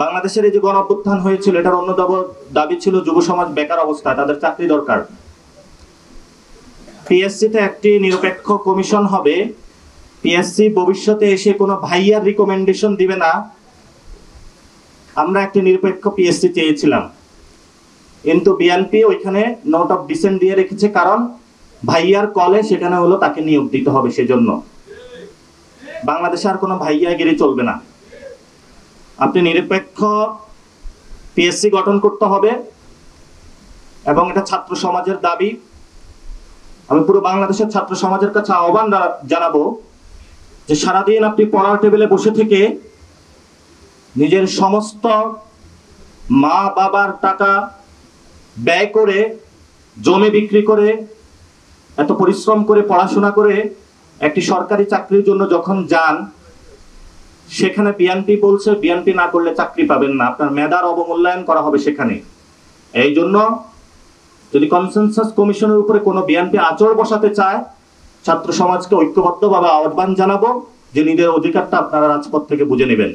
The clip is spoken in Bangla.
বাংলাদেশের এই যে গণ অভ্যুত্থান হয়েছিল, এটার অন্য দাবি ছিল যুব সমাজ বেকার অবস্থায়, তাদের চাকরি দরকার। পিএসসিতে একটি নিরপেক্ষ কমিশন হবে। পিএসসি ভবিষ্যতে এসে কোনো ভাইয়ার রিকমেন্ডেশন দিবে না। আমরা একটি নিরপেক্ষ পিএসসি চেয়েছিলাম, কিন্তু বিএনপি ওইখানে নোট অফ ডিসেন্ট দিয়ে রেখেছে, কারণ ভাইয়ার কলে সেখানে হলো তাকে নিয়োগ দিতে হবে। সেজন্য বাংলাদেশে আর কোনো ভাইয়াগিরি চলবে না। আপনি নিরপেক্ষ পিএসসি গঠন করতে হবে, এবং এটা ছাত্র সমাজের দাবি। আমি পুরো বাংলাদেশের ছাত্র সমাজের কাছে আহ্বান জানাবো যে সারাদিন আপনি পড়ার টেবিলে বসে থেকে নিজের সমস্ত মা বাবার টাকা ব্যয় করে, জমি বিক্রি করে, এত পরিশ্রম করে পড়াশোনা করে একটি সরকারি চাকরির জন্য যখন যান, সেখানে বিএনপি বলছে বিএনপি না করলে চাকরি পাবেন না, আপনার মেধার অবমূল্যায়ন করা হবে সেখানে। এই জন্য যদি কনসেনসাস কমিশনের উপরে কোনো বিএনপি আঁচড় বসাতে চায়, ছাত্র সমাজকে ঐক্যবদ্ধভাবে আহ্বান জানাবো যে নিজের অধিকারটা আপনারা রাজপথ থেকে বুঝে নেবেন।